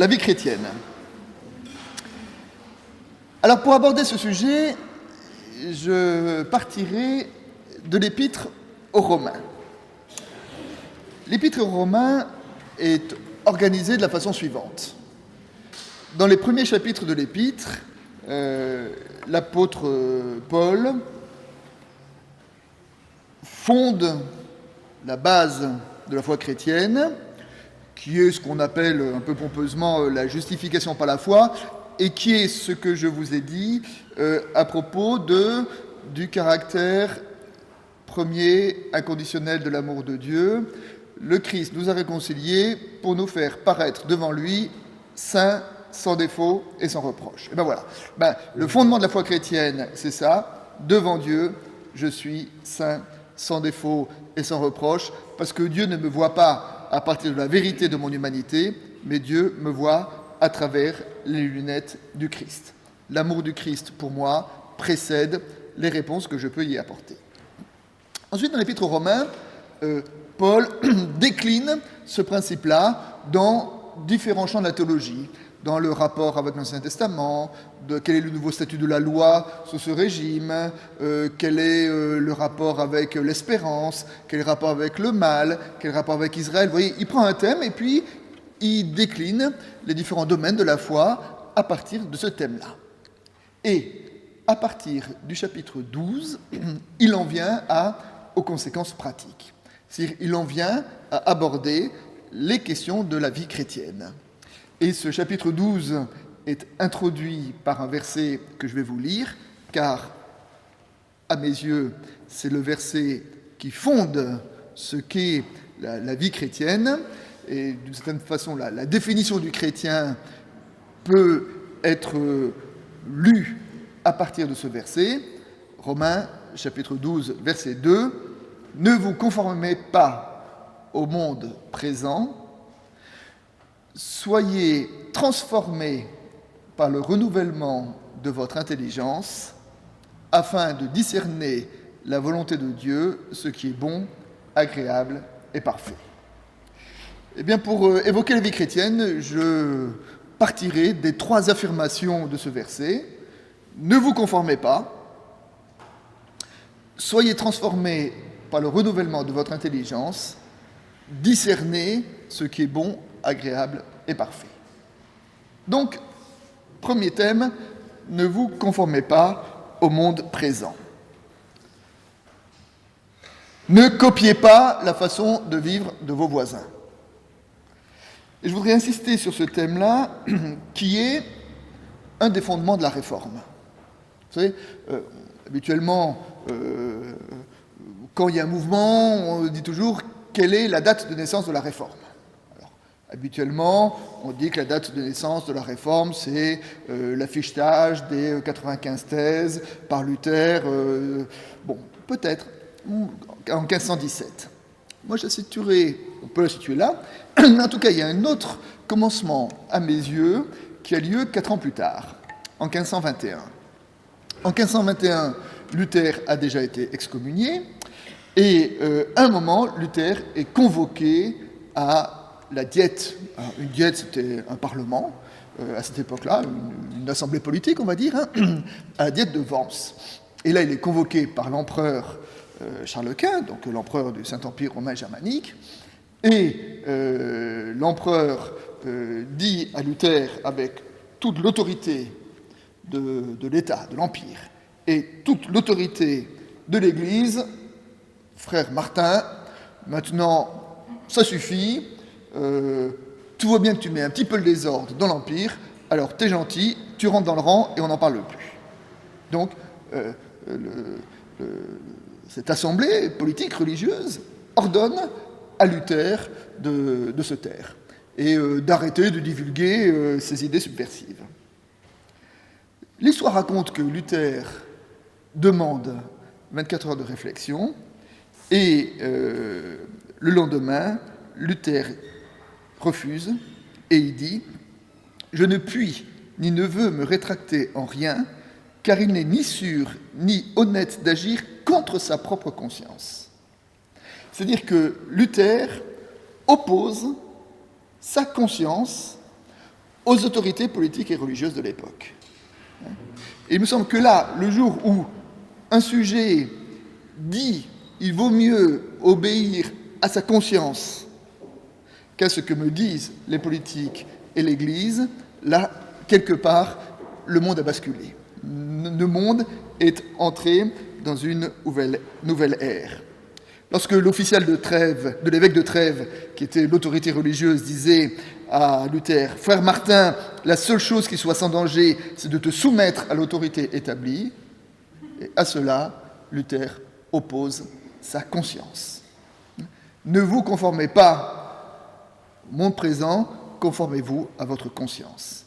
la vie chrétienne. Alors pour aborder ce sujet, je partirai de l'Épître aux Romains. L'Épître aux Romains est organisée de la façon suivante. Dans les premiers chapitres de l'Épître, l'apôtre Paul fonde la base de la foi chrétienne, qui est ce qu'on appelle un peu pompeusement la justification par la foi, et qui est ce que je vous ai dit à propos du caractère premier, inconditionnel de l'amour de Dieu. Le Christ nous a réconciliés pour nous faire paraître devant lui saints, sans défaut et sans reproche. Et ben voilà. Le fondement de la foi chrétienne, c'est ça. Devant Dieu, je suis saint, sans défaut et sans reproche, parce que Dieu ne me voit pas à partir de la vérité de mon humanité, mais Dieu me voit à travers les lunettes du Christ. L'amour du Christ, pour moi, précède les réponses que je peux y apporter. Ensuite, dans l'Épître aux Romains, Paul décline ce principe-là dans différents champs de la théologie, dans le rapport avec l'Ancien Testament, de quel est le nouveau statut de la loi sous ce régime, quel est le rapport avec l'espérance, quel est le rapport avec le mal, quel est le rapport avec Israël. Vous voyez, il prend un thème et puis il décline les différents domaines de la foi à partir de ce thème-là. Et à partir du chapitre 12, il en vient aux conséquences pratiques. C'est-à-dire, il en vient à aborder les questions de la vie chrétienne. Et ce chapitre 12 est introduit par un verset que je vais vous lire, car, à mes yeux, c'est le verset qui fonde ce qu'est la vie chrétienne. Et d'une certaine façon, la définition du chrétien peut être lue à partir de ce verset. Romains, chapitre 12, verset 2. « Ne vous conformez pas au monde présent, soyez transformés par le renouvellement de votre intelligence, afin de discerner la volonté de Dieu, ce qui est bon, agréable et parfait. » Eh bien, pour évoquer la vie chrétienne, je partirai des 3 affirmations de ce verset. Ne vous conformez pas, soyez transformés par le renouvellement de votre intelligence, discernez ce qui est bon, agréable et parfait. Donc, premier thème, ne vous conformez pas au monde présent. Ne copiez pas la façon de vivre de vos voisins. Et je voudrais insister sur ce thème-là, qui est un des fondements de la réforme. Vous savez, habituellement, quand il y a un mouvement, on dit toujours quelle est la date de naissance de la réforme. Alors, habituellement, on dit que la date de naissance de la réforme, c'est l'affichage des 95 thèses par Luther, peut-être, en 1517. Moi, je la situerai, on peut la situer là, mais en tout cas, il y a un autre commencement, à mes yeux, qui a lieu 4 ans plus tard, en 1521. En 1521, Luther a déjà été excommunié, et à un moment, Luther est convoqué à la Diète. Alors, une Diète, c'était un parlement, à cette époque-là, une assemblée politique, on va dire, à la Diète de Worms. Et là, il est convoqué par l'empereur Charles Quint, donc l'empereur du Saint-Empire romain germanique, et l'empereur dit à Luther, avec toute l'autorité de l'État, de l'Empire, et toute l'autorité de l'Église, frère Martin, maintenant, ça suffit, tout va bien que tu mets un petit peu le désordre dans l'Empire, alors t'es gentil, tu rentres dans le rang et on n'en parle plus. Donc, cette assemblée politique, religieuse, ordonne à Luther de se taire et d'arrêter de divulguer ses idées subversives. L'histoire raconte que Luther demande 24 heures de réflexion et le lendemain, Luther refuse et il dit « Je ne puis ni ne veux me rétracter en rien, car il n'est ni sûr ni honnête d'agir contre sa propre conscience. » C'est-à-dire que Luther oppose sa conscience aux autorités politiques et religieuses de l'époque. Et il me semble que là, le jour où un sujet dit il vaut mieux obéir à sa conscience qu'à ce que me disent les politiques et l'Église, là, quelque part, le monde a basculé. Le monde est entré dans une nouvelle ère. Lorsque l'official de Trèves, de l'évêque de Trèves, qui était l'autorité religieuse, disait à Luther, « Frère Martin, la seule chose qui soit sans danger, c'est de te soumettre à l'autorité établie », et à cela, Luther oppose sa conscience. Ne vous conformez pas au monde présent, conformez-vous à votre conscience.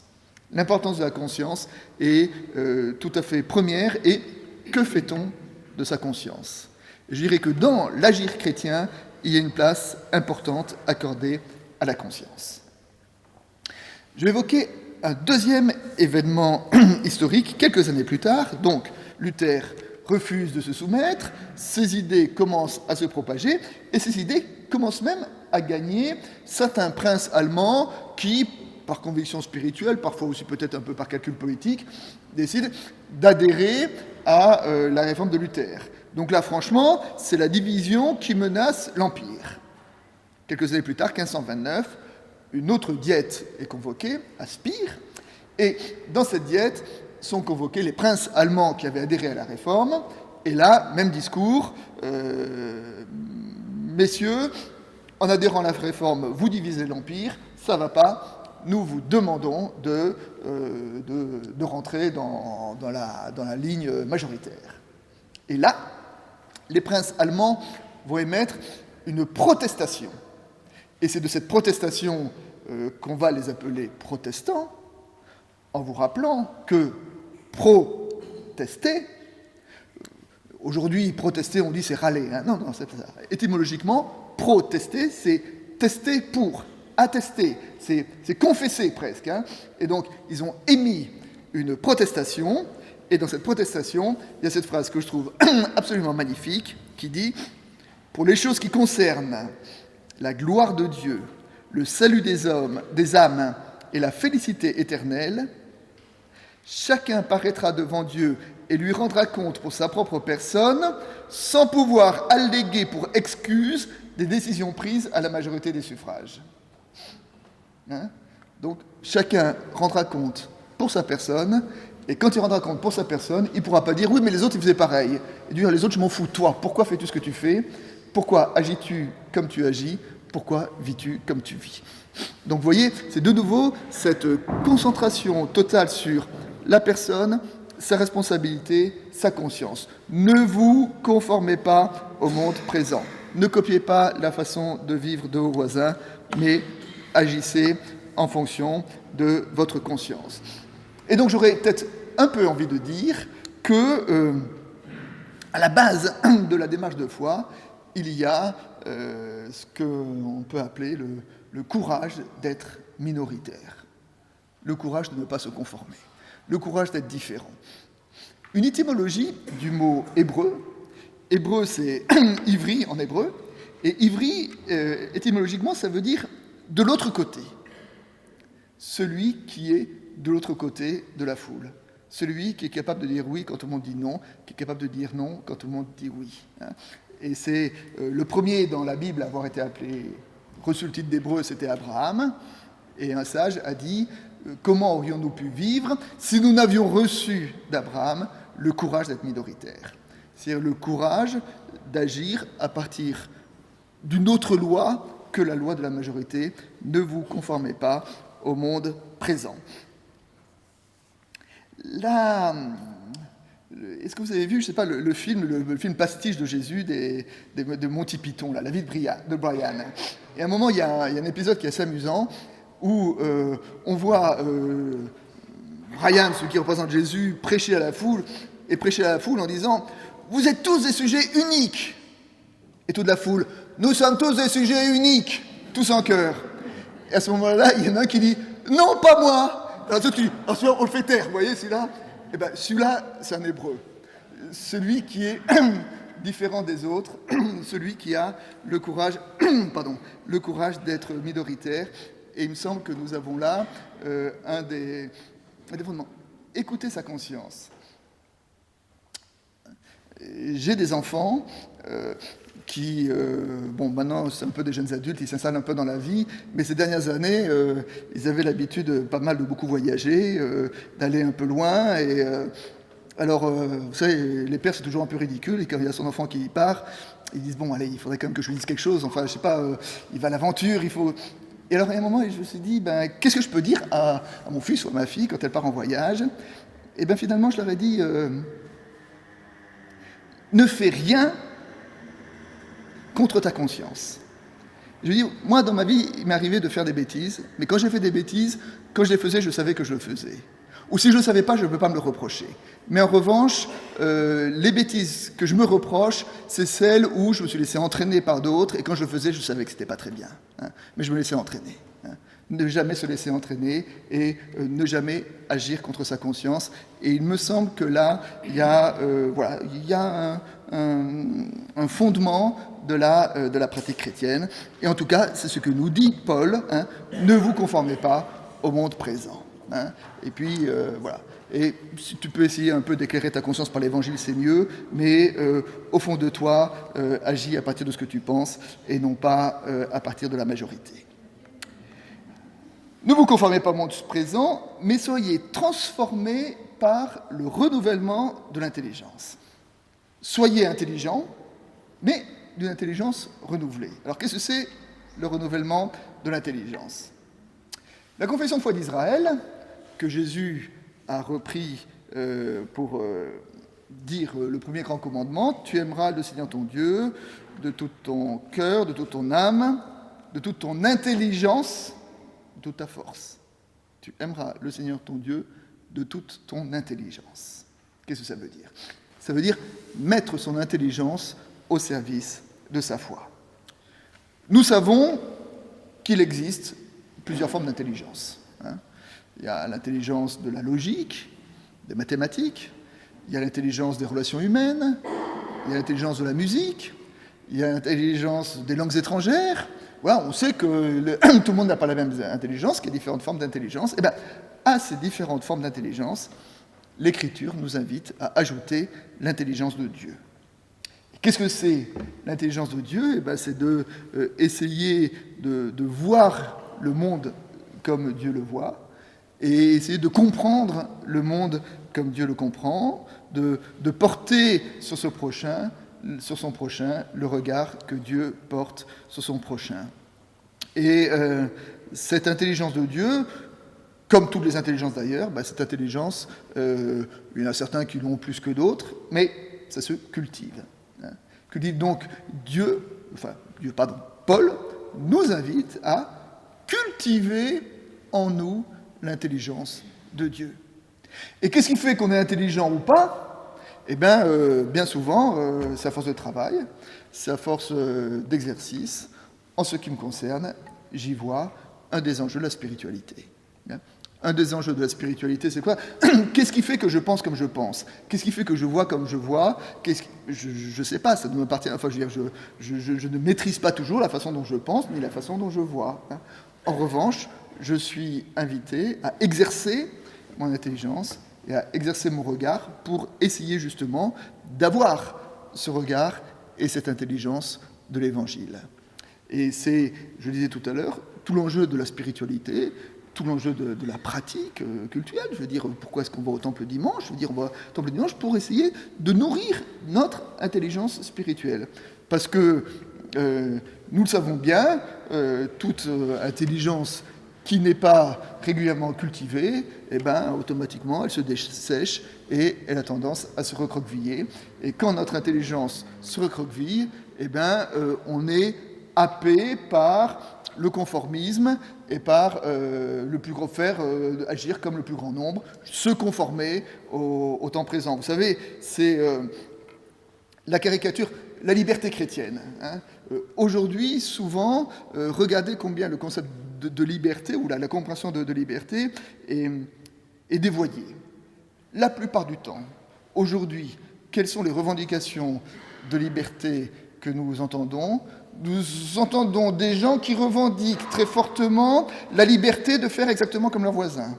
L'importance de la conscience est tout à fait première, et que fait-on de sa conscience ? Je dirais que dans l'agir chrétien, il y a une place importante accordée à la conscience. Je vais évoquer un deuxième événement historique, quelques années plus tard. Donc, Luther refuse de se soumettre, ses idées commencent à se propager, et ces idées commencent même à gagner certains princes allemands qui, par conviction spirituelle, parfois aussi peut-être un peu par calcul politique, décident d'adhérer à la réforme de Luther. Donc là, franchement, c'est la division qui menace l'Empire. Quelques années plus tard, 1529, une autre diète est convoquée à Spire, et dans cette diète sont convoqués les princes allemands qui avaient adhéré à la réforme, et là, même discours, messieurs, en adhérant à la réforme, vous divisez l'Empire, ça ne va pas, nous vous demandons de rentrer dans la ligne majoritaire. Et là, les princes allemands vont émettre une protestation. Et c'est de cette protestation qu'on va les appeler protestants, en vous rappelant que protester, aujourd'hui, protester, on dit c'est râler. Hein. Non, c'est pas ça. Étymologiquement, protester, c'est tester pour, attester, c'est confesser presque. Hein. Et donc, ils ont émis une protestation. Et dans cette protestation, il y a cette phrase que je trouve absolument magnifique, qui dit « Pour les choses qui concernent la gloire de Dieu, le salut des hommes, des âmes et la félicité éternelle, chacun paraîtra devant Dieu et lui rendra compte pour sa propre personne, sans pouvoir alléguer pour excuse des décisions prises à la majorité des suffrages. » Hein ? Donc, chacun rendra compte pour sa personne. Et quand il rendra compte pour sa personne, il ne pourra pas dire « Oui, mais les autres, ils faisaient pareil. » Et dire « Les autres, je m'en fous. Toi, pourquoi fais-tu ce que tu fais ? Pourquoi agis-tu comme tu agis ? Pourquoi vis-tu comme tu vis ?» Donc, vous voyez, c'est de nouveau cette concentration totale sur la personne, sa responsabilité, sa conscience. Ne vous conformez pas au monde présent. Ne copiez pas la façon de vivre de vos voisins, mais agissez en fonction de votre conscience. Et donc j'aurais peut-être un peu envie de dire que, à la base de la démarche de foi, il y a ce qu'on peut appeler le courage d'être minoritaire, le courage de ne pas se conformer, le courage d'être différent. Une étymologie du mot hébreu, hébreu c'est ivri en hébreu, et ivri, étymologiquement, ça veut dire de l'autre côté, celui qui est de l'autre côté de la foule. Celui qui est capable de dire oui quand tout le monde dit non, qui est capable de dire non quand tout le monde dit oui. Et c'est le premier dans la Bible à avoir été appelé, reçu le titre d'hébreu, c'était Abraham. Et un sage a dit « Comment aurions-nous pu vivre si nous n'avions reçu d'Abraham le courage d'être minoritaire ?» C'est-à-dire le courage d'agir à partir d'une autre loi que la loi de la majorité. Ne vous conformez pas au monde présent. Là, est-ce que vous avez vu, je ne sais pas, le film pastiche de Jésus de Monty Python, là, La vie de Brian. Et à un moment, il y a un épisode qui est assez amusant où on voit Brian, celui qui représente Jésus, prêcher à la foule en disant « Vous êtes tous des sujets uniques !» Et toute la foule « Nous sommes tous des sujets uniques !» Tous en chœur. Et à ce moment-là, il y en a un qui dit « Non, pas moi !» Alors, tout dit, on le fait taire, vous voyez, celui-là. Eh bien, celui-là, c'est un hébreu. Celui qui est différent des autres, celui qui a le courage d'être minoritaire. Et il me semble que nous avons là un des fondements. Écoutez sa conscience. J'ai des enfants qui, maintenant c'est un peu des jeunes adultes, ils s'installent un peu dans la vie, mais ces dernières années, ils avaient l'habitude pas mal de beaucoup voyager, d'aller un peu loin, et alors, vous savez, les pères c'est toujours un peu ridicule, et quand il y a son enfant qui part, ils disent, bon allez, il faudrait quand même que je lui dise quelque chose, enfin je sais pas, il va à l'aventure, il faut... Et alors, à un moment, je me suis dit, qu'est-ce que je peux dire à mon fils ou à ma fille quand elle part en voyage? Et bien, finalement, je leur ai dit, ne fais rien contre ta conscience. Je dis, moi, dans ma vie, il m'est arrivé de faire des bêtises, mais quand j'ai fait des bêtises, quand je les faisais, je savais que je le faisais. Ou si je ne le savais pas, je ne peux pas me le reprocher. Mais en revanche, les bêtises que je me reproche, c'est celles où je me suis laissé entraîner par d'autres, et quand je le faisais, je savais que ce n'était pas très bien. Mais je me laissais entraîner. Ne jamais se laisser entraîner et ne jamais agir contre sa conscience. Et il me semble que là, il y a un fondement de la pratique chrétienne. Et en tout cas, c'est ce que nous dit Paul, ne vous conformez pas au monde présent. Et puis, voilà. Et si tu peux essayer un peu d'éclairer ta conscience par l'évangile, c'est mieux, mais au fond de toi, agis à partir de ce que tu penses et non pas à partir de la majorité. Ne vous conformez pas au monde présent, mais soyez transformés par le renouvellement de l'intelligence. Soyez intelligents, mais d'une intelligence renouvelée. Alors qu'est-ce que c'est le renouvellement de l'intelligence? La confession de foi d'Israël, que Jésus a repris pour dire le premier grand commandement, tu aimeras le Seigneur ton Dieu de tout ton cœur, de toute ton âme, de toute ton intelligence, de toute ta force. Tu aimeras le Seigneur ton Dieu de toute ton intelligence. Qu'est-ce que ça veut dire? Ça veut dire mettre son intelligence au service de sa foi. Nous savons qu'il existe plusieurs formes d'intelligence. Il y a l'intelligence de la logique, des mathématiques, il y a l'intelligence des relations humaines, il y a l'intelligence de la musique, il y a l'intelligence des langues étrangères. Voilà, on sait que tout le monde n'a pas la même intelligence, qu'il y a différentes formes d'intelligence. Et bien, à ces différentes formes d'intelligence, l'Écriture nous invite à ajouter l'intelligence de Dieu. Qu'est-ce que c'est l'intelligence de Dieu? C'est essayer de voir le monde comme Dieu le voit, et essayer de comprendre le monde comme Dieu le comprend, de porter sur son prochain le regard que Dieu porte sur son prochain. Et cette intelligence de Dieu, comme toutes les intelligences d'ailleurs, cette intelligence, il y en a certains qui l'ont plus que d'autres, mais ça se cultive. Cultive donc Paul nous invite à cultiver en nous l'intelligence de Dieu. Et qu'est-ce qui fait qu'on est intelligent ou pas? Bien souvent, c'est à force de travail, c'est à force d'exercice. En ce qui me concerne, j'y vois un des enjeux de la spiritualité. Un des enjeux de la spiritualité, c'est quoi? Qu'est-ce qui fait que je pense comme je pense? Qu'est-ce qui fait que je vois comme je vois? Je ne sais pas, ça ne m'appartient. Enfin, je ne maîtrise pas toujours la façon dont je pense, ni la façon dont je vois. En revanche, je suis invité à exercer mon intelligence et à exercer mon regard pour essayer justement d'avoir ce regard et cette intelligence de l'Évangile. Et c'est, je le disais tout à l'heure, tout l'enjeu de la spiritualité, tout l'enjeu de la pratique cultuelle. Je veux dire, pourquoi est-ce qu'on va au temple dimanche? Je veux dire, on va au temple dimanche pour essayer de nourrir notre intelligence spirituelle. Parce que, nous le savons bien, toute intelligence qui n'est pas régulièrement cultivée, automatiquement, elle se dessèche et elle a tendance à se recroqueviller. Et quand notre intelligence se recroqueville, on est happé par le conformisme et par le plus gros agir comme le plus grand nombre, se conformer au temps présent. Vous savez, c'est la caricature, la liberté chrétienne. Aujourd'hui, souvent, regardez combien le concept de liberté, ou la compréhension de liberté, est dévoyée. La plupart du temps, aujourd'hui, quelles sont les revendications de liberté que nous entendons? nous entendons des gens qui revendiquent très fortement la liberté de faire exactement comme leurs voisins.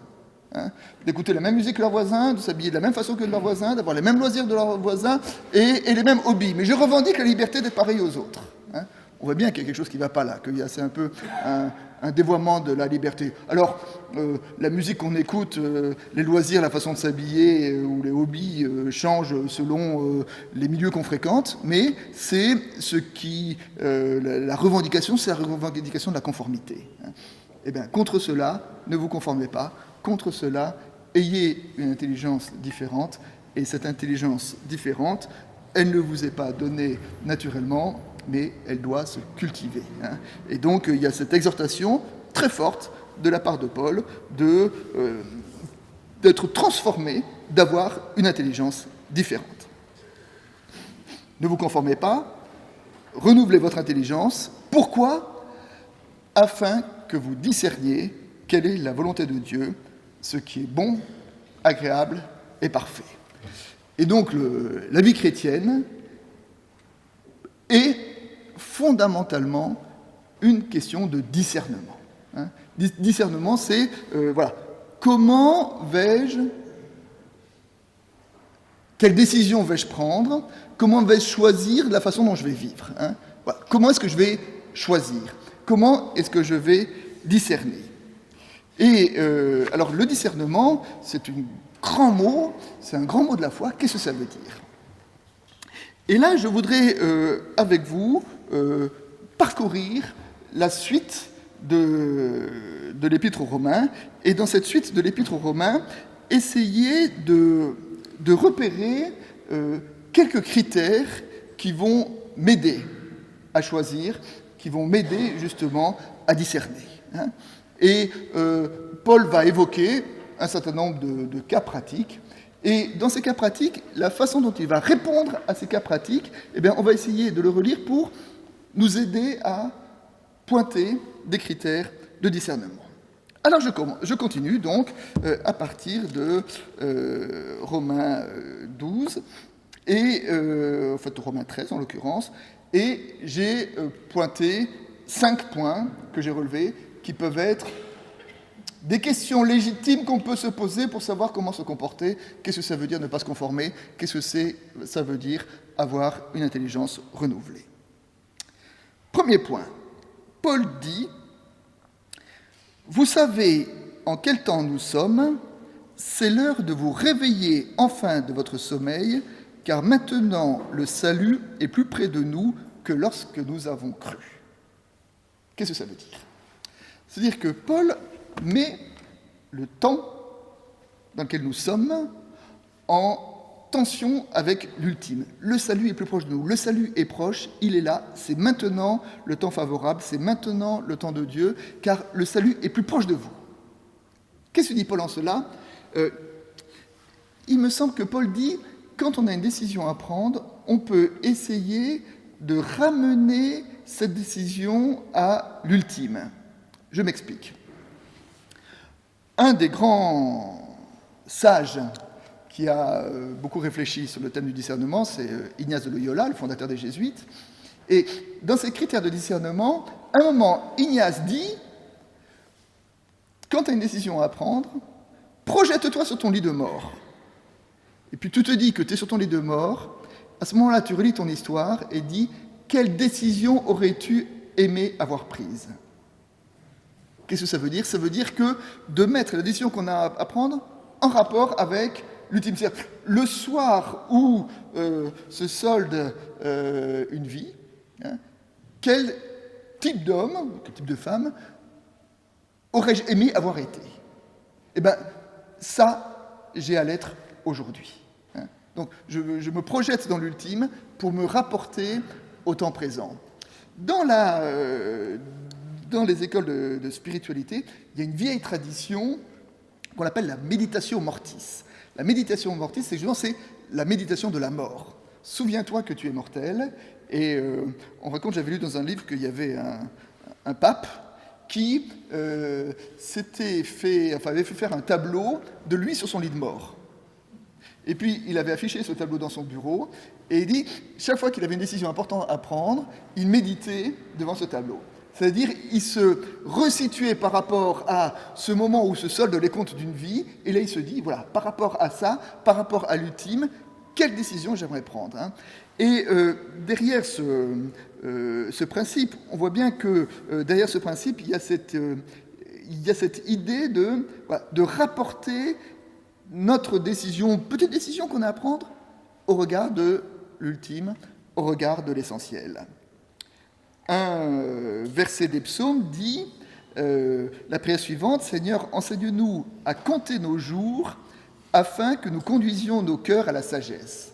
D'écouter la même musique que leurs voisins, de s'habiller de la même façon que leurs voisins, d'avoir les mêmes loisirs de leurs voisins et les mêmes hobbies. Mais je revendique la liberté d'être pareil aux autres. On voit bien qu'il y a quelque chose qui ne va pas là, c'est un peu un dévoiement de la liberté. Alors, la musique qu'on écoute, les loisirs, la façon de s'habiller ou les hobbies changent selon les milieux qu'on fréquente, mais c'est ce qui... la revendication, c'est la revendication de la conformité. Eh bien, contre cela, ne vous conformez pas. Contre cela, ayez une intelligence différente. Et cette intelligence différente, elle ne vous est pas donnée naturellement, mais elle doit se cultiver. Et donc, il y a cette exhortation très forte de la part de Paul d'être transformé, d'avoir une intelligence différente. Ne vous conformez pas, renouvelez votre intelligence. Pourquoi ? Afin que vous discerniez quelle est la volonté de Dieu, ce qui est bon, agréable et parfait. Et donc, la vie chrétienne est fondamentalement une question de discernement. Discernement, c'est, comment quelle décision vais-je prendre, comment vais-je choisir la façon dont je vais vivre. Comment est-ce que je vais choisir ? Comment est-ce que je vais discerner ? Et alors, le discernement, c'est un grand mot de la foi. Qu'est-ce que ça veut dire ? Et là, je voudrais, avec vous, parcourir la suite de l'Épître aux Romains, et dans cette suite de l'Épître aux Romains, essayer de repérer quelques critères qui vont m'aider à choisir, qui vont m'aider justement à discerner. Et Paul va évoquer un certain nombre de cas pratiques. Et dans ces cas pratiques, la façon dont il va répondre à ces cas pratiques, on va essayer de le relire pour nous aider à pointer des critères de discernement. Alors je continue donc à partir de Romains 12, et Romains 13 en l'occurrence, et j'ai pointé 5 points que j'ai relevés qui peuvent être des questions légitimes qu'on peut se poser pour savoir comment se comporter. Qu'est-ce que ça veut dire ne pas se conformer ? Qu'est-ce que ça veut dire avoir une intelligence renouvelée ? Premier point. Paul dit « Vous savez en quel temps nous sommes, c'est l'heure de vous réveiller enfin de votre sommeil, car maintenant le salut est plus près de nous que lorsque nous avons cru. » Qu'est-ce que ça veut dire ? C'est-à-dire que Paul met le temps dans lequel nous sommes en tension avec l'ultime. Le salut est plus proche de nous, le salut est proche, il est là, c'est maintenant le temps favorable, c'est maintenant le temps de Dieu, car le salut est plus proche de vous. Qu'est-ce que dit Paul en cela ? Il me semble que Paul dit, quand on a une décision à prendre, on peut essayer de ramener cette décision à l'ultime. Je m'explique. Un des grands sages qui a beaucoup réfléchi sur le thème du discernement, c'est Ignace de Loyola, le fondateur des Jésuites. Et dans ses critères de discernement, à un moment, Ignace dit, quand tu as une décision à prendre, projette-toi sur ton lit de mort. Et puis tu te dis que tu es sur ton lit de mort, à ce moment-là, tu relis ton histoire et dis, quelle décision aurais-tu aimé avoir prise ? Qu'est-ce que ça veut dire ? Ça veut dire que de mettre la décision qu'on a à prendre en rapport avec l'ultime. C'est-à-dire, le soir où se solde une vie, quel type d'homme, quel type de femme aurais-je aimé avoir été ? Eh bien, ça, j'ai à l'être aujourd'hui. Donc, je me projette dans l'ultime pour me rapporter au temps présent. Dans les écoles de spiritualité, il y a une vieille tradition qu'on appelle la méditation mortis. La méditation mortis, c'est la méditation de la mort. Souviens-toi que tu es mortel. Et on raconte, j'avais lu dans un livre qu'il y avait un pape qui avait fait faire un tableau de lui sur son lit de mort. Et puis, il avait affiché ce tableau dans son bureau, et il dit, chaque fois qu'il avait une décision importante à prendre, il méditait devant ce tableau. C'est-à-dire, il se resituait par rapport à ce moment où se soldent les comptes d'une vie, et là, il se dit, voilà, par rapport à ça, par rapport à l'ultime, quelle décision j'aimerais prendre, hein. Et derrière ce principe, on voit bien que derrière ce principe, il y a cette idée de rapporter notre décision, petite décision qu'on a à prendre, au regard de l'ultime, au regard de l'essentiel. Un verset des psaumes dit, la prière suivante, « Seigneur, enseigne-nous à compter nos jours, afin que nous conduisions nos cœurs à la sagesse. »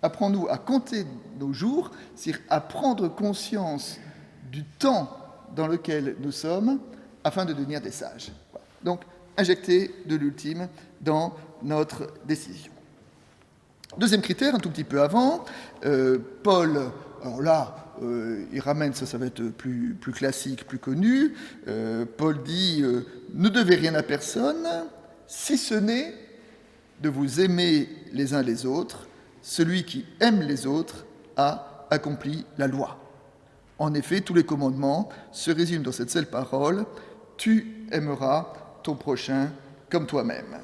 Apprends-nous à compter nos jours, c'est-à-dire à prendre conscience du temps dans lequel nous sommes, afin de devenir des sages. Voilà. Donc, injecter de l'ultime dans notre décision. Deuxième critère, un tout petit peu avant, Paul, alors là, il ramène, ça va être plus classique, plus connu, Paul dit « Ne devez rien à personne, si ce n'est de vous aimer les uns les autres. Celui qui aime les autres a accompli la loi. » En effet, tous les commandements se résument dans cette seule parole « Tu aimeras ton prochain comme toi-même. »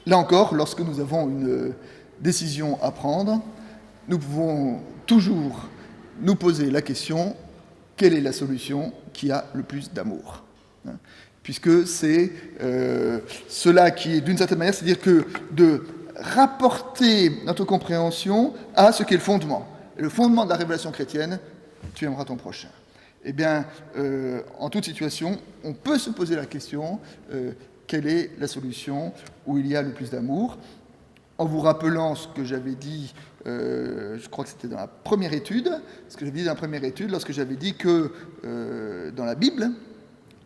Là encore, lorsque nous avons une décision à prendre, nous pouvons toujours nous poser la question « Quelle est la solution qui a le plus d'amour ?» Puisque c'est cela qui est, d'une certaine manière, c'est-à-dire que de rapporter notre compréhension à ce qu'est le fondement. Et le fondement de la révélation chrétienne, tu aimeras ton prochain. Eh bien, en toute situation, on peut se poser la question, quelle est la solution où il y a le plus d'amour ? En vous rappelant ce que j'avais dit, je crois que c'était dans la première étude, ce que j'avais dit dans la première étude, lorsque j'avais dit que dans la Bible,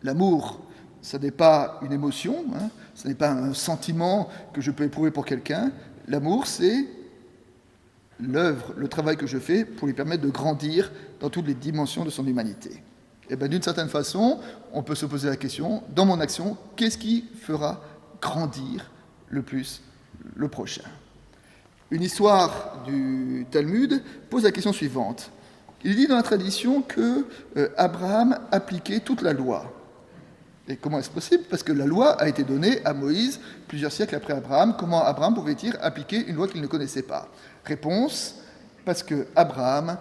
l'amour, ce n'est pas une émotion, hein, ce n'est pas un sentiment que je peux éprouver pour quelqu'un. L'amour, c'est l'œuvre, le travail que je fais pour lui permettre de grandir dans toutes les dimensions de son humanité. Et bien, d'une certaine façon, on peut se poser la question, dans mon action, qu'est-ce qui fera grandir le plus le prochain ? Une histoire du Talmud pose la question suivante. Il dit dans la tradition que Abraham appliquait toute la loi. Et comment est-ce possible ? Parce que la loi a été donnée à Moïse plusieurs siècles après Abraham. Comment Abraham pouvait-il appliquer une loi qu'il ne connaissait pas ? Réponse, parce que Abraham,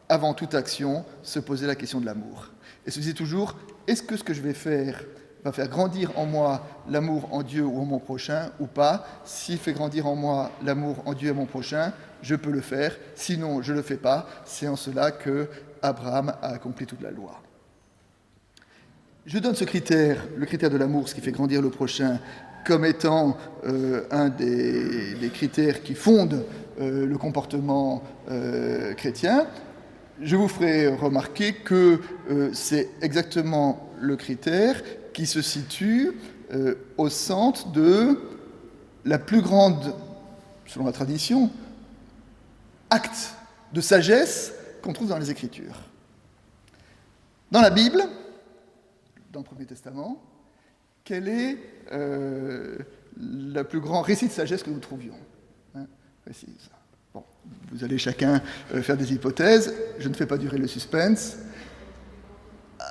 avant toute action, se posait la question de l'amour. Et se disait toujours, est-ce que ce que je vais faire va faire grandir en moi l'amour en Dieu ou en mon prochain ou pas ? S'il fait grandir en moi l'amour en Dieu et en mon prochain, je peux le faire. Sinon, je ne le fais pas. C'est en cela que Abraham a accompli toute la loi. Je donne ce critère, le critère de l'amour, ce qui fait grandir le prochain, comme étant un des critères qui fondent le comportement chrétien. Je vous ferai remarquer que c'est exactement le critère qui se situe au centre de la plus grande, selon la tradition, acte de sagesse qu'on trouve dans les Écritures. Dans la Bible, dans le Premier Testament, quel est le plus grand récit de sagesse que nous trouvions, hein, précise. Bon, vous allez chacun faire des hypothèses, je ne fais pas durer le suspense.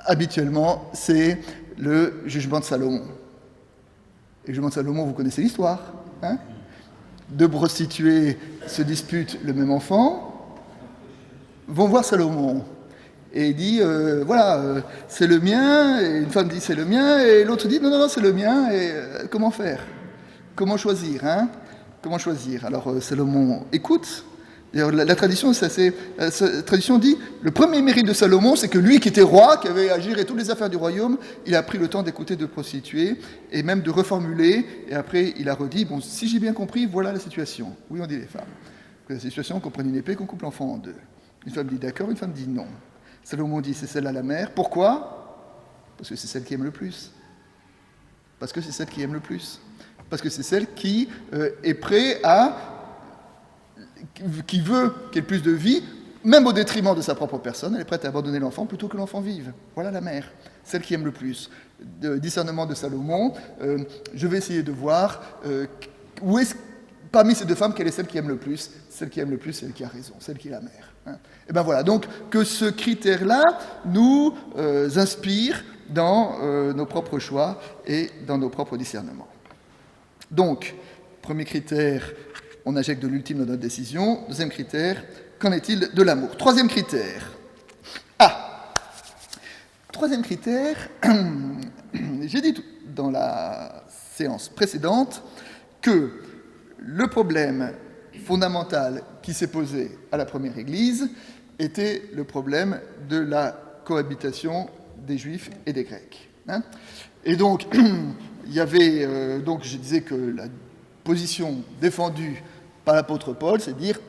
Habituellement, c'est le jugement de Salomon. Et le jugement de Salomon, vous connaissez l'histoire, hein ? Deux prostituées se disputent le même enfant, vont voir Salomon. Et il dit, c'est le mien, et une femme dit, c'est le mien, et l'autre dit, non, c'est le mien, et comment faire ? Comment choisir, hein ? Comment choisir ? Alors, Salomon écoute. La tradition, la tradition dit, le premier mérite de Salomon, c'est que lui qui était roi, qui avait à gérer toutes les affaires du royaume, il a pris le temps d'écouter deux prostituées, et même de reformuler, et après, il a redit, bon, si j'ai bien compris, voilà la situation. Oui, on dit les femmes. La situation, qu'on prenne une épée, qu'on coupe l'enfant en deux. Une femme dit d'accord, une femme dit non. Salomon dit, c'est celle à la mère. Pourquoi ? Parce que c'est celle qui aime le plus. Parce que c'est celle qui aime le plus. Parce que c'est celle qui est prête qui veut qu'il y ait plus de vie, même au détriment de sa propre personne. Elle est prête à abandonner l'enfant plutôt que l'enfant vive. Voilà la mère. celle qui aime le plus. Discernement de Salomon, je vais essayer de voir où est-ce, parmi ces deux femmes, quelle est celle qui aime le plus. Celle qui aime le plus, celle qui a raison, celle qui est la mère. Hein. Et bien voilà, donc que ce critère-là nous inspire dans nos propres choix et dans nos propres discernements. Donc, premier critère, on injecte de l'ultime dans notre décision. Deuxième critère, qu'en est-il de l'amour? Troisième critère. Troisième critère, j'ai dit dans la séance précédente que le problème fondamental qui s'est posé à la première Église était le problème de la cohabitation des Juifs et des Grecs. Hein. Et donc, il y avait, donc je disais que la position défendue par l'apôtre Paul, c'est de dire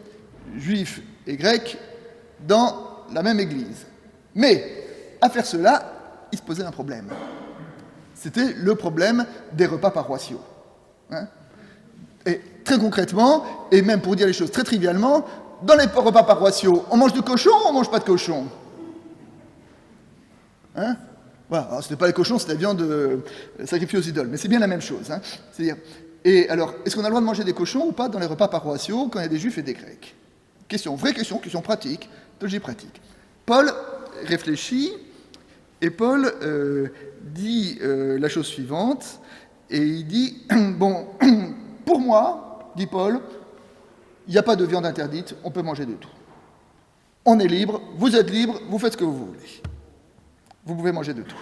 Juifs et Grecs dans la même Église. Mais à faire cela, il se posait un problème. C'était le problème des repas paroissiaux. Hein. Et très concrètement, et même pour dire les choses très trivialement, dans les repas paroissiaux, on mange du cochon ou on ne mange pas de cochon? Hein? Voilà, alors ce n'est pas les cochons, c'est la viande sacrifiée aux idoles, mais c'est bien la même chose. Hein. C'est-à-dire, et alors, est-ce qu'on a le droit de manger des cochons ou pas dans les repas paroissiaux quand il y a des Juifs et des Grecs? Vraie question pratique, théologie pratique. Paul réfléchit, et Paul dit la chose suivante, et il dit, bon, pour moi, dit Paul, il n'y a pas de viande interdite, on peut manger de tout. On est libre, vous êtes libre, vous faites ce que vous voulez. Vous pouvez manger de tout.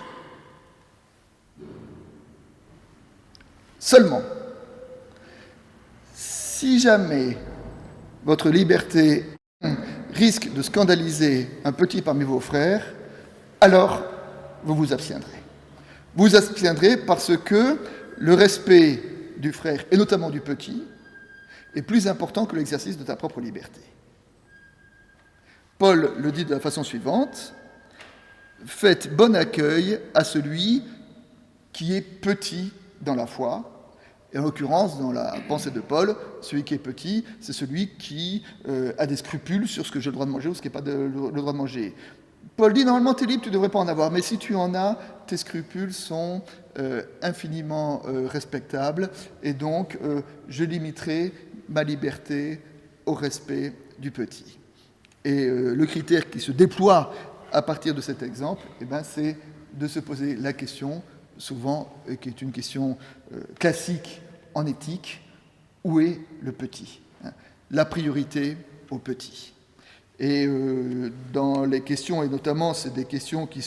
Seulement, si jamais votre liberté risque de scandaliser un petit parmi vos frères, alors vous vous abstiendrez. Vous vous abstiendrez parce que le respect du frère, et notamment du petit, est plus important que l'exercice de ta propre liberté. Paul le dit de la façon suivante, « Faites bon accueil à celui qui est petit dans la foi ». Et en l'occurrence, dans la pensée de Paul, celui qui est petit, c'est celui qui a des scrupules sur ce que j'ai le droit de manger ou ce qui n'est pas le droit de manger. Paul dit, normalement, tu es libre, tu ne devrais pas en avoir, mais si tu en as, tes scrupules sont infiniment respectables, et donc je limiterai ma liberté au respect du petit. Et le critère qui se déploie à partir de cet exemple, eh ben, c'est de se poser la question, souvent, qui est une question classique en éthique, où est le petit? La priorité au petit. Et dans les questions, et notamment c'est des questions qui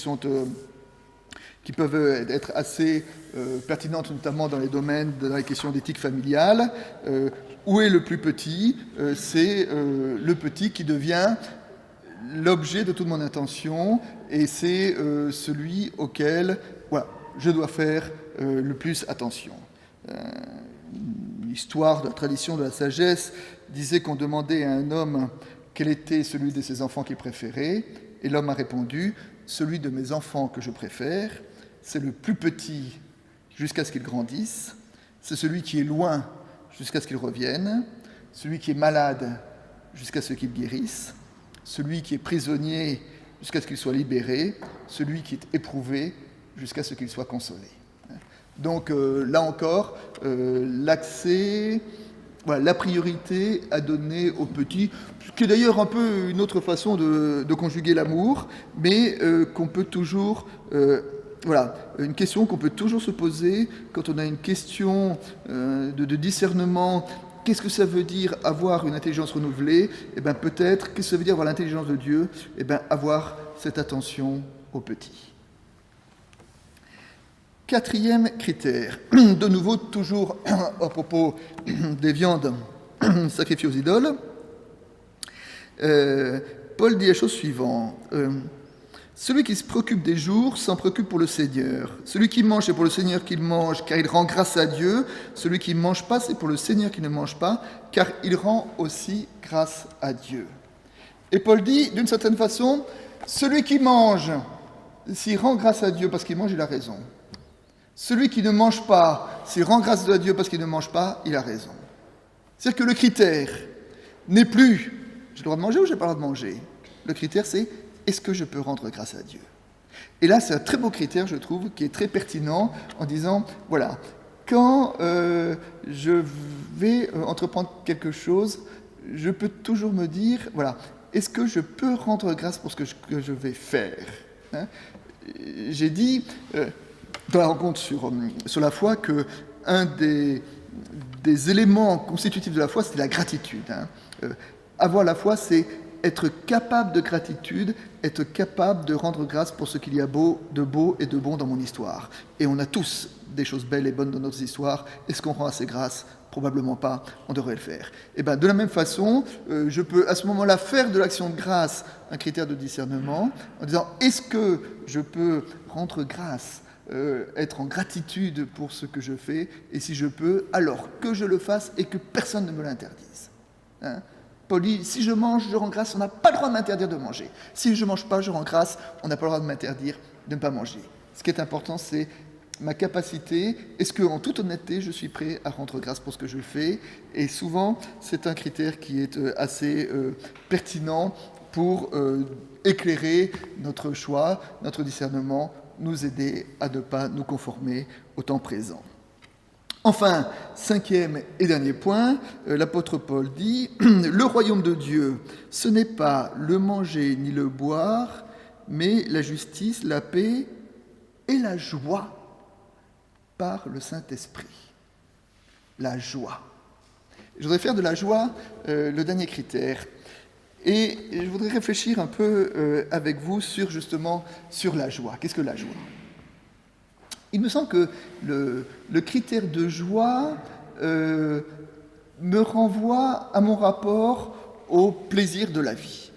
peuvent être assez pertinentes, notamment dans les domaines de la question d'éthique familiale, où est le plus petit? C'est le petit qui devient l'objet de toute mon attention, et c'est celui auquel voilà, je dois faire le plus attention. L'histoire de la tradition de la sagesse disait qu'on demandait à un homme quel était celui de ses enfants qu'il préférait, et l'homme a répondu, celui de mes enfants que je préfère, c'est le plus petit jusqu'à ce qu'il grandisse, c'est celui qui est loin jusqu'à ce qu'il revienne, celui qui est malade jusqu'à ce qu'il guérisse, celui qui est prisonnier jusqu'à ce qu'il soit libéré, celui qui est éprouvé jusqu'à ce qu'il soit consolé. Donc là encore, l'accès, voilà, la priorité à donner aux petits, qui est d'ailleurs un peu une autre façon de conjuguer l'amour, mais qu'on peut toujours, voilà, une question qu'on peut toujours se poser quand on a une question de discernement. Qu'est-ce que ça veut dire avoir une intelligence renouvelée? Eh bien peut-être, qu'est-ce que ça veut dire avoir l'intelligence de Dieu? Eh bien avoir cette attention aux petits. Quatrième critère, de nouveau toujours à propos des viandes sacrifiées aux idoles, Paul dit la chose suivante. Celui qui se préoccupe des jours s'en préoccupe pour le Seigneur. Celui qui mange, c'est pour le Seigneur qu'il mange, car il rend grâce à Dieu. Celui qui ne mange pas, c'est pour le Seigneur qui ne mange pas, car il rend aussi grâce à Dieu. Et Paul dit, d'une certaine façon, celui qui mange, s'il rend grâce à Dieu parce qu'il mange, il a raison. Celui qui ne mange pas, s'il rend grâce à Dieu parce qu'il ne mange pas, il a raison. C'est-à-dire que le critère n'est plus « j'ai le droit de manger ou j'ai pas le droit de manger ?» Le critère c'est « est-ce que je peux rendre grâce à Dieu ?» Et là, c'est un très beau critère, je trouve, qui est très pertinent en disant, voilà, quand je vais entreprendre quelque chose, je peux toujours me dire, voilà, est-ce que je peux rendre grâce pour ce que je vais faire, hein? J'ai dit dans la rencontre sur la foi que un des éléments constitutifs de la foi, c'est la gratitude, hein. Avoir la foi, c'est être capable de gratitude, être capable de rendre grâce pour ce qu'il y a de beau et de bon dans mon histoire. Et on a tous des choses belles et bonnes dans notre histoire. Est-ce qu'on rend assez grâce ? Probablement pas, on devrait le faire. Et bien, de la même façon, je peux à ce moment-là faire de l'action de grâce un critère de discernement, en disant, est-ce que je peux rendre grâce, être en gratitude pour ce que je fais, et si je peux, alors que je le fasse et que personne ne me l'interdise, hein? Paul dit, si je mange, je rends grâce, on n'a pas le droit de m'interdire de manger. Si je ne mange pas, je rends grâce, on n'a pas le droit de m'interdire de ne pas manger. Ce qui est important, c'est ma capacité. Est-ce qu'en toute honnêteté, je suis prêt à rendre grâce pour ce que je fais ? Et souvent, c'est un critère qui est assez pertinent pour éclairer notre choix, notre discernement, nous aider à ne pas nous conformer au temps présent. Enfin, cinquième et dernier point, l'apôtre Paul dit « Le royaume de Dieu, ce n'est pas le manger ni le boire, mais la justice, la paix et la joie par le Saint-Esprit. » La joie. Je voudrais faire de la joie le dernier critère. Et je voudrais réfléchir un peu avec vous sur la joie. Qu'est-ce que la joie ? Il me semble que le critère de joie me renvoie à mon rapport au plaisir de la vie.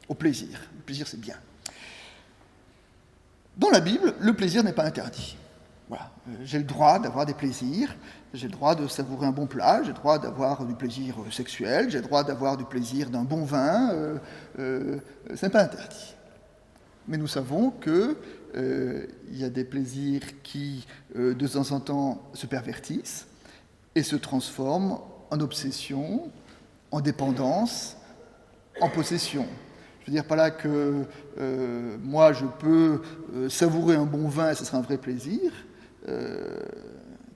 Au plaisir. Le plaisir, c'est bien. Dans la Bible, le plaisir n'est pas interdit. Voilà. J'ai le droit d'avoir des plaisirs, j'ai le droit de savourer un bon plat, j'ai le droit d'avoir du plaisir sexuel, j'ai le droit d'avoir du plaisir d'un bon vin, ce n'est pas interdit. Mais nous savons qu'il y a des plaisirs qui, de temps en temps, se pervertissent et se transforment en obsession, en dépendance, en possession. Je veux dire par là que moi, je peux savourer un bon vin et ce sera un vrai plaisir.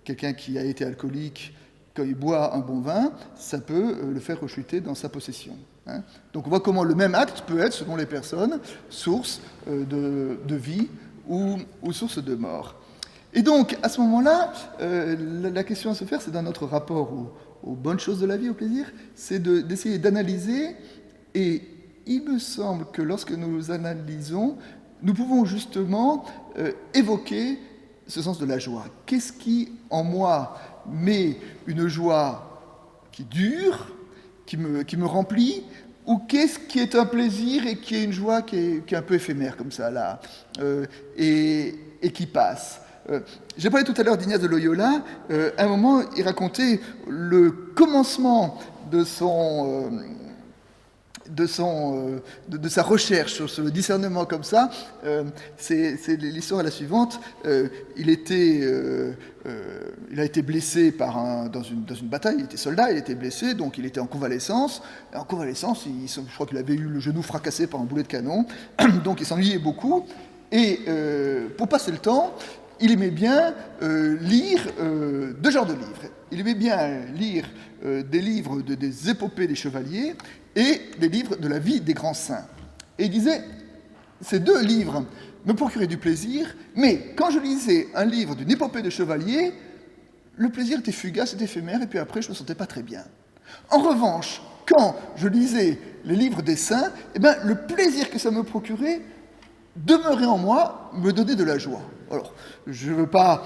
Quelqu'un qui a été alcoolique, quand il boit un bon vin, ça peut le faire rechuter dans sa possession. Hein. Donc on voit comment le même acte peut être, selon les personnes, source de vie ou source de mort. Et donc, à ce moment-là, la question à se faire, c'est dans notre rapport aux bonnes choses de la vie, au plaisir, c'est d'essayer d'analyser, et il me semble que lorsque nous analysons, nous pouvons justement évoquer ce sens de la joie. Qu'est-ce qui, en moi, met une joie qui dure, qui me remplit, ou qu'est-ce qui est un plaisir et qui est une joie qui est un peu éphémère, comme ça, là, et qui passe. J'ai parlé tout à l'heure d'Ignace de Loyola. À un moment, il racontait le commencement de sa recherche sur le discernement comme ça. L'histoire est la suivante. Il a été blessé dans une bataille, il était soldat, il était blessé, donc il était en convalescence. En convalescence, je crois qu'il avait eu le genou fracassé par un boulet de canon, donc il s'ennuyait beaucoup. Et pour passer le temps, il aimait bien lire deux genres de livres. Il aimait bien lire des livres des épopées des chevaliers et des livres de la vie des grands saints. Et il disait, ces deux livres me procuraient du plaisir, mais quand je lisais un livre d'une épopée de chevaliers, le plaisir était fugace, était éphémère, et puis après, je ne me sentais pas très bien. En revanche, quand je lisais les livres des saints, eh bien, le plaisir que ça me procurait demeurait en moi, me donnait de la joie. Alors, je ne veux pas...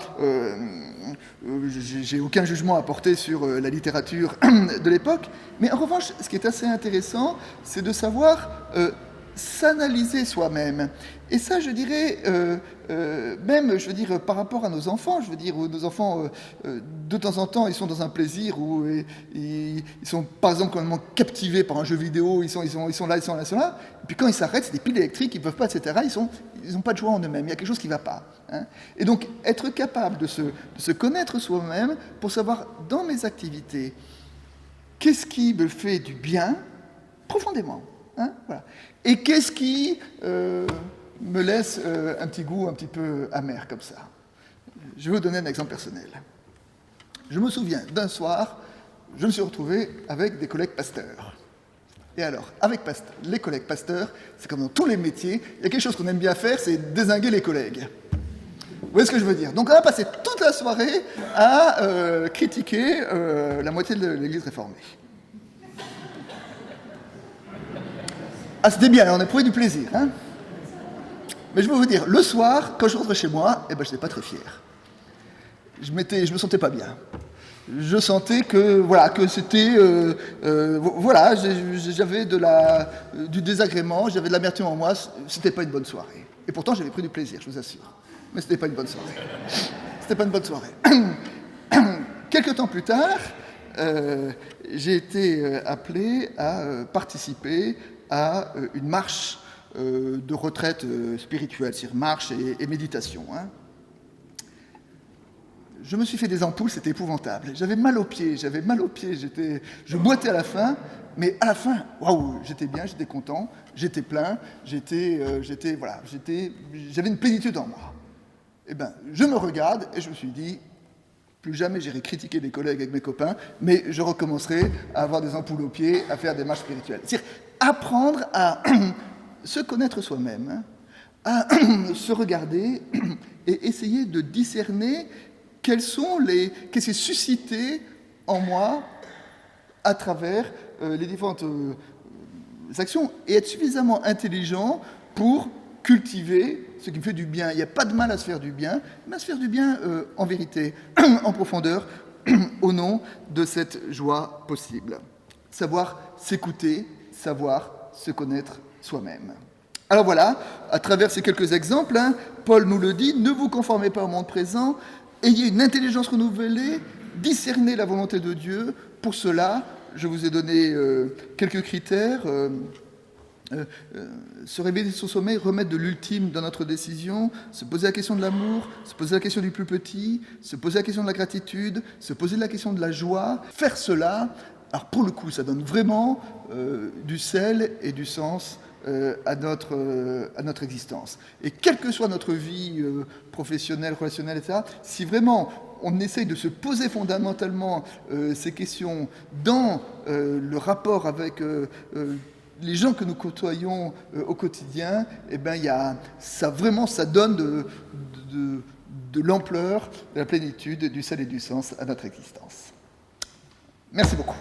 j'ai aucun jugement à porter sur la littérature de l'époque, mais en revanche, ce qui est assez intéressant, c'est de savoir s'analyser soi-même. Et ça, je dirais, même, je veux dire, par rapport à nos enfants, je veux dire, nos enfants, de temps en temps, ils sont dans un plaisir où ils sont, par exemple, complètement captivés par un jeu vidéo, ils sont là, et puis quand ils s'arrêtent, c'est des piles électriques, ils ne peuvent pas, etc., ils n'ont pas de joie en eux-mêmes, il y a quelque chose qui ne va pas. Hein. Et donc, être capable de se connaître soi-même pour savoir, dans mes activités, qu'est-ce qui me fait du bien, profondément. Hein, voilà. Et qu'est-ce qui me laisse un petit goût un petit peu amer comme ça. Je vais vous donner un exemple personnel. Je me souviens d'un soir, je me suis retrouvé avec des collègues pasteurs. Et alors, avec les collègues pasteurs, c'est comme dans tous les métiers, il y a quelque chose qu'on aime bien faire, c'est dézinguer les collègues. Vous voyez ce que je veux dire? Donc on a passé toute la soirée à critiquer la moitié de l'Église réformée. Ah, c'était bien, on a éprouvé du plaisir. Hein, mais je veux vous dire, le soir, quand je rentrais chez moi, je n'étais pas très fier. Je me sentais pas bien. Je sentais que, voilà, que c'était... voilà, j'avais du désagrément, j'avais de l'amertume en moi, c'était pas une bonne soirée. Et pourtant, j'avais pris du plaisir, je vous assure. Mais c'était pas une bonne soirée. C'était pas une bonne soirée. Quelques temps plus tard, j'ai été appelé à participer à une marche de retraite spirituelle, c'est-à-dire marche et méditation. Hein. Je me suis fait des ampoules, c'était épouvantable. J'avais mal aux pieds, je boitais à la fin, mais à la fin, waouh, j'étais bien, j'étais content, j'étais plein, j'avais une plénitude en moi. Eh bien, je me regarde et je me suis dit, plus jamais j'irai critiquer des collègues avec mes copains, mais je recommencerai à avoir des ampoules aux pieds, à faire des marches spirituelles. C'est-à-dire apprendre à se connaître soi-même, à se regarder et essayer de discerner qu'est-ce qui est suscité en moi à travers les différentes actions et être suffisamment intelligent pour cultiver ce qui me fait du bien. Il n'y a pas de mal à se faire du bien, mais à se faire du bien en vérité, en profondeur, au nom de cette joie possible. Savoir s'écouter, savoir se connaître soi-même. Alors voilà, à travers ces quelques exemples, hein, Paul nous le dit, ne vous conformez pas au monde présent, ayez une intelligence renouvelée, discernez la volonté de Dieu. Pour cela, je vous ai donné quelques critères. Se réveiller de son sommeil, remettre de l'ultime dans notre décision, se poser la question de l'amour, se poser la question du plus petit, se poser la question de la gratitude, se poser la question de la joie. Faire cela, alors pour le coup, ça donne vraiment du sel et du sens à notre existence. Et quelle que soit notre vie professionnelle, relationnelle, etc., si vraiment on essaye de se poser fondamentalement ces questions dans le rapport avec les gens que nous côtoyons au quotidien, ça donne de l'ampleur, de la plénitude, du sel et du sens à notre existence. Merci beaucoup.